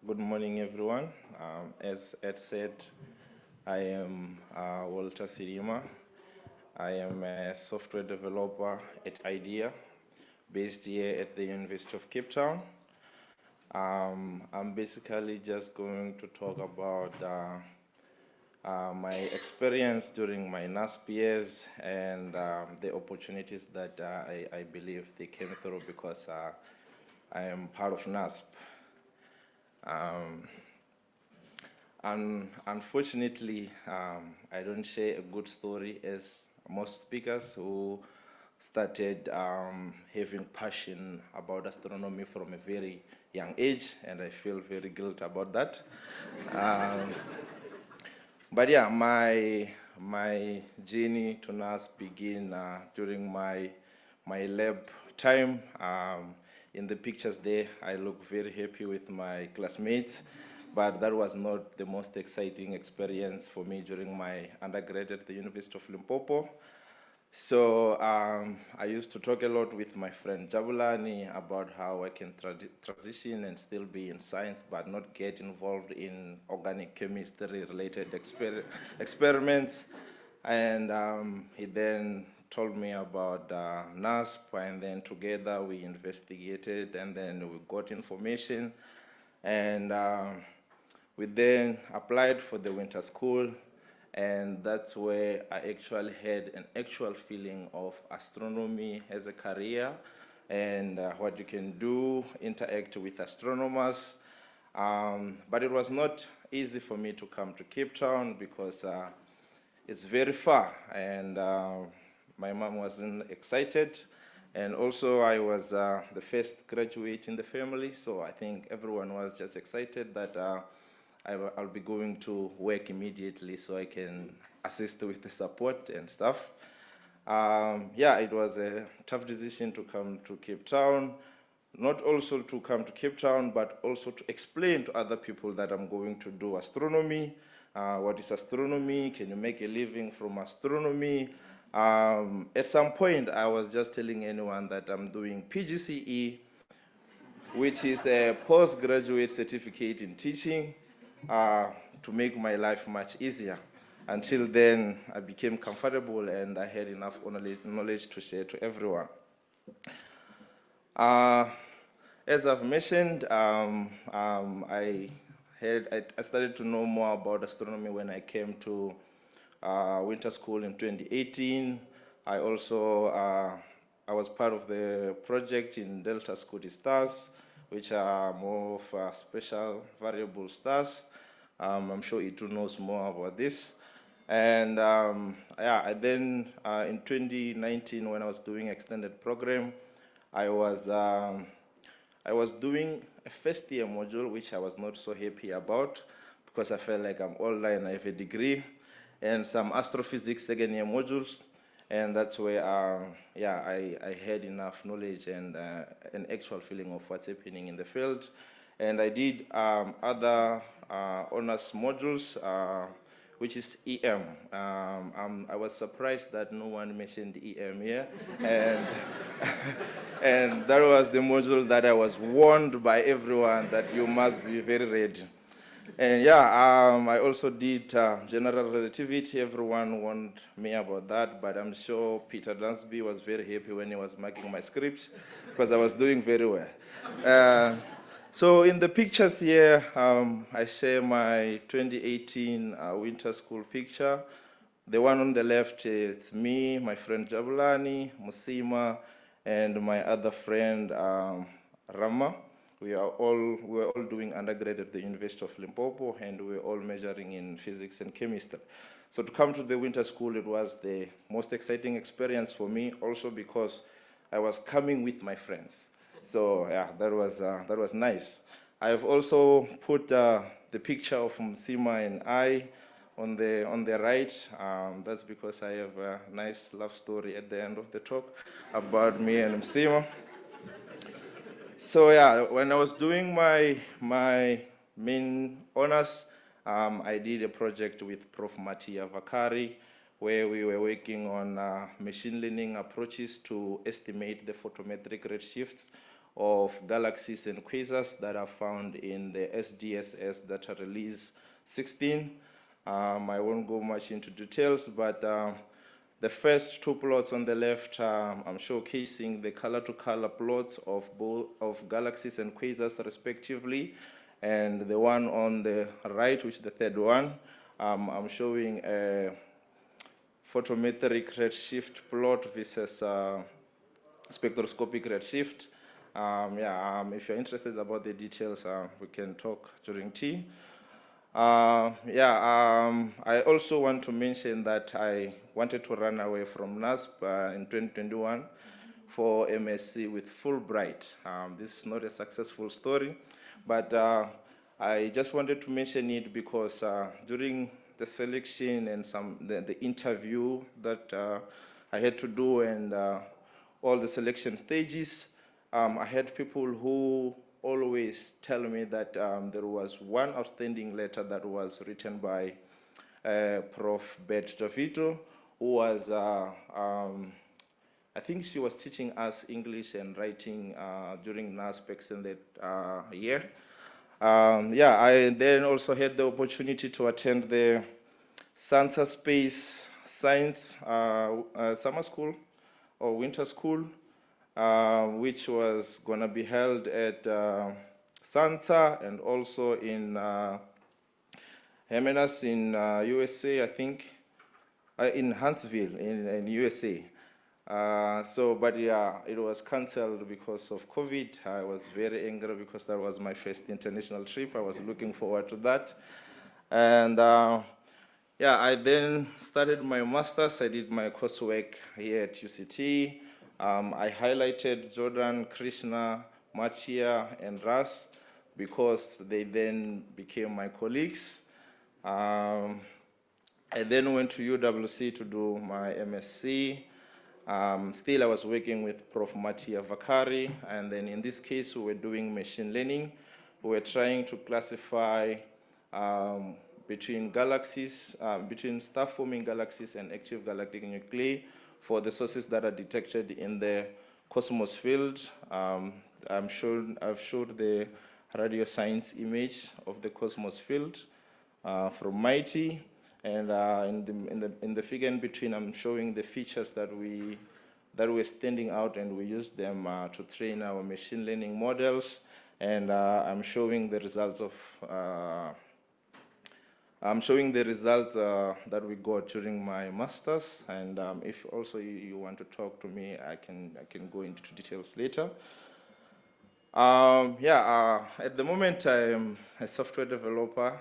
Good morning, everyone. As Ed said, I am Walter Silima. I am a software developer at IDEA, based here at the University of Cape Town. I'm basically just going to talk about my experience during my NASSP years and the opportunities that I believe they came through because I am part of NASSP. And unfortunately, I don't share a good story as most speakers who started having passion about astronomy from a very young age, and I feel very guilty about that. But yeah, my journey to NAS began during my lab time. In the pictures there, I look very happy with my classmates, but that was not the most exciting experience for me during my undergrad at the University of Limpopo. So I used to talk a lot with my friend Jabulani about how I can transition and still be in science, but not get involved in organic chemistry-related experiments. And he then told me about NASSP, and then together we investigated, and then we got information. And we then applied for the winter school, and that's where I actually had an actual feeling of astronomy as a career and what you can do, interact with astronomers. But it was not easy for me to come to Cape Town because it's very far, and my mom wasn't excited. And also I was the first graduate in the family, so I think everyone was just excited that I'll be going to work immediately so I can assist with the support and stuff. Yeah, it was a tough decision to come to Cape Town, not also to come to Cape Town, but also to explain to other people that I'm going to do astronomy. What is astronomy? Can you make a living from astronomy? At some point, I was just telling anyone that I'm doing PGCE, which is a postgraduate certificate in teaching, to make my life much easier. Until then, I became comfortable and I had enough knowledge to share to everyone. As I've mentioned, I started to know more about astronomy when I came to winter school in 2018. I also I was part of the project in Delta Scuti stars, which are more of special variable stars. I'm sure Itu knows more about this. And yeah, I then in 2019, when I was doing extended program, I was doing a first year module, which I was not so happy about because I felt like I'm online, I have a degree, and some astrophysics second year modules. And that's where, yeah, I had enough knowledge and an actual feeling of what's happening in the field. And I did other honors modules, which is EM. I was surprised that no one mentioned EM here. And, and that was the module that I was warned by everyone that you must be very ready. And yeah, I also did general relativity. Everyone warned me about that, but I'm sure Peter Dansby was very happy when he was marking my script because I was doing very well. So in the pictures here, I share my 2018 winter school picture. The one on the left is me, my friend Jabulani, Musima, and my other friend, Rama. We were all doing undergrad at the University of Limpopo, and we were all majoring in physics and chemistry. So to come to the winter school, it was the most exciting experience for me, also because I was coming with my friends. So yeah, that was nice. I have also put the picture of Msima and I on the right. That's because I have a nice love story at the end of the talk about me and Msima. So yeah, when I was doing my main honors, I did a project with Prof. Mattia Vakari, where we were working on machine learning approaches to estimate the photometric redshifts of galaxies and quasars that are found in the SDSS data release 16. I won't go much into details, but the first two plots on the left, I'm showcasing the color-to-color plots of galaxies and quasars respectively, and the one on the right, which is the third one, I'm showing a photometric redshift plot versus spectroscopic redshift. If you're interested about the details, we can talk during tea. I also want to mention that I wanted to run away from NASSP in 2021 for MSc with Fulbright. This is not a successful story, but I just wanted to mention it because during the selection and the interview that I had to do and all the selection stages, I had people who always tell me that there was one outstanding letter that was written by Prof. Bert Davito, who was, I think she was teaching us English and writing during NASSP extended year. I then also had the opportunity to attend the SANSA Space Science summer school or winter school, which was going to be held at SANSA and also in Jimenez in USA, I think, in Huntsville in USA. It was canceled because of COVID. I was very angry because that was my first international trip. I was looking forward to that. And I then started my master's. I did my coursework here at UCT. I highlighted Jordan, Krishna, Machia, and Ras because they then became my colleagues. I then went to UWC to do my MSc. Still, I was working with Prof. Machia Vakari, and then in this case, we were doing machine learning. We were trying to classify between galaxies, between star-forming galaxies and active galactic nuclei for the sources that are detected in the cosmos field. I've showed the radio science image of the cosmos field from MIGHTY, and in the figure in between, I'm showing the features that were standing out, and we used them to train our machine learning models. And I'm showing the results of that we got during my master's, and if also you want to talk to me, I can go into details later. At the moment I am a software developer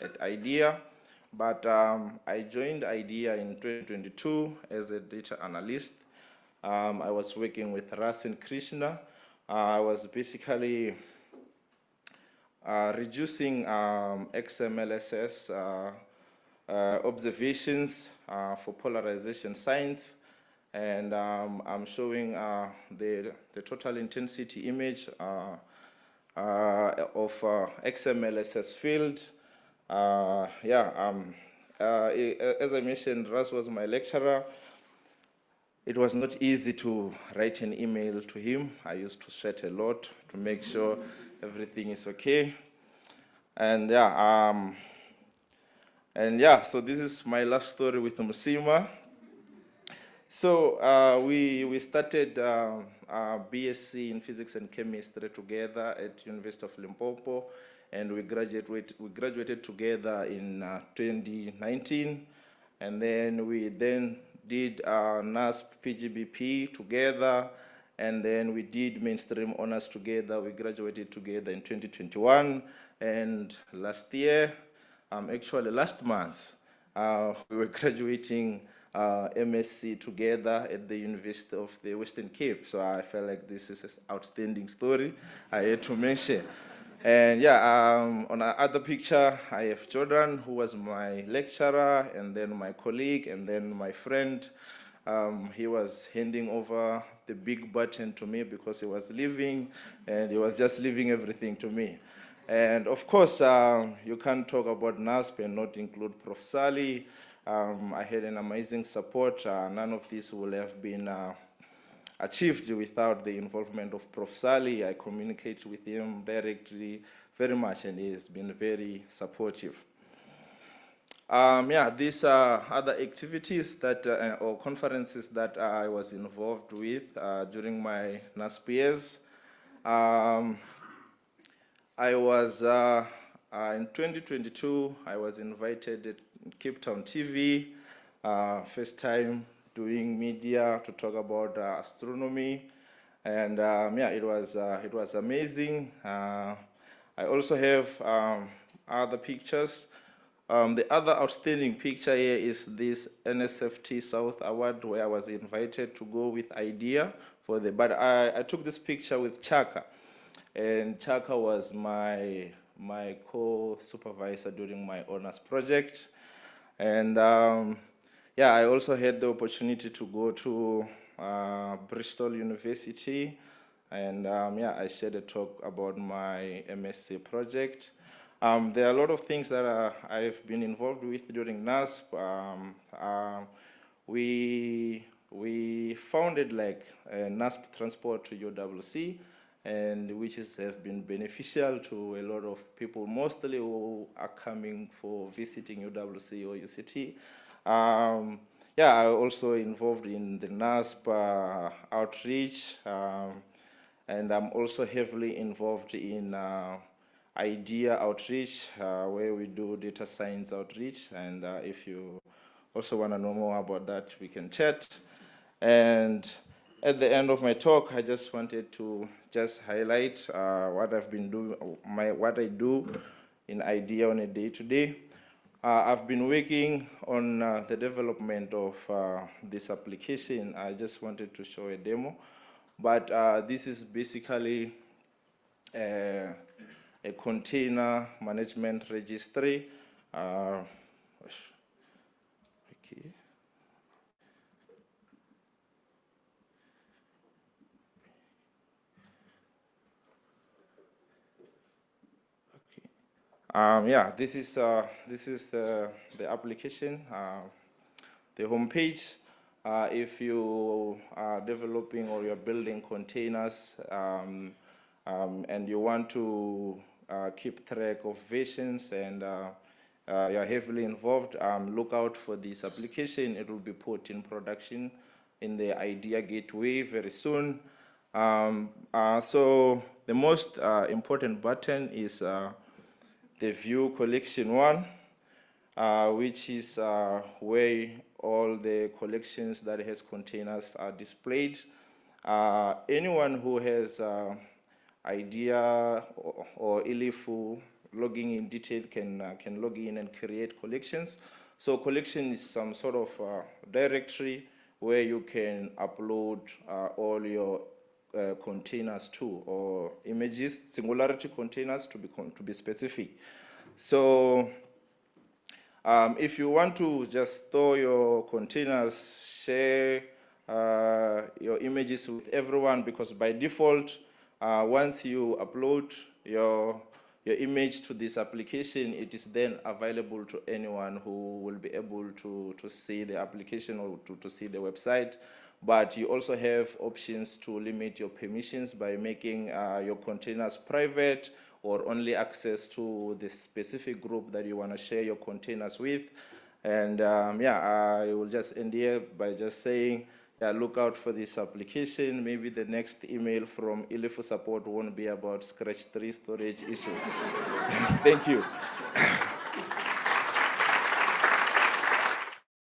at IDEA, but I joined IDEA in 2022 as a data analyst. I was working with Ras and Krishna. I was basically reducing XMLSS observations for polarization science, and I'm showing the total intensity image of XMLSS field. As I mentioned, Ras was my lecturer. It was not easy to write an email to him. I used to sweat a lot to make sure everything is okay. And so this is my love story with Musima. So we started BSc in physics and chemistry together at University of Limpopo, and we graduated together in 2019, and then we did NASSP PGBP together, and then we did mainstream honors together. We graduated together in 2021, and last year, actually last month, we were graduating MSc together at the University of the Western Cape. So I felt like this is an outstanding story I had to mention. And on the other picture, I have Jordan, who was my lecturer, and then my colleague, and then my friend. He was handing over the big button to me because he was leaving, and he was just leaving everything to me. And of course, you can't talk about NASSP and not include Prof. Sally. I had an amazing support. None of this would have been achieved without the involvement of Prof. Sali. I communicate with him directly very much, and he has been very supportive. These are other activities that or conferences that I was involved with during my NASSP years. I was in 2022. I was invited at Cape Town TV, first time doing media to talk about astronomy, and it was amazing. I also have other pictures. The other outstanding picture here is this NSFT South Award, where I was invited to go with idea for the, but I took this picture with Chaka, and Chaka was my co-supervisor during my honors project. And I also had the opportunity to go to Bristol University, and I shared a talk about my MSc project. There are a lot of things that I've been involved with during NASSP. We founded like a NASSP transport to UWC, and which has been beneficial to a lot of people, mostly who are coming for visiting UWC or UCT. I also involved in the NASSP outreach, and I'm also heavily involved in IDEA outreach, where we do data science outreach, and if you also want to know more about that, we can chat. And at the end of my talk, I just wanted to just highlight what I've been doing, what I do in IDEA on a day-to-day. I've been working on the development of this application. I just wanted to show a demo, but this is basically a container management registry. Okay. This is the application, the homepage. If you are developing or you're building containers and you want to keep track of versions and you're heavily involved, look out for this application. It will be put in production in the IDEA Gateway very soon. So the most important button is the View Collection 1, which is where all the collections that has containers are displayed. Anyone who has IDEA or ILIFU logging in detail can log in and create collections. So collection is some sort of directory where you can upload all your containers to, or images, singularity containers to be specific. So if you want to just store your containers, share your images with everyone, because by default, once you upload your image to this application, it is then available to anyone who will be able to see the application or to see the website. But you also have options to limit your permissions by making your containers private, or only access to the specific group that you want to share your containers with. And I will just end here by just saying, look out for this application. Maybe the next email from ILIFU support won't be about Scratch 3 storage issues. Thank you.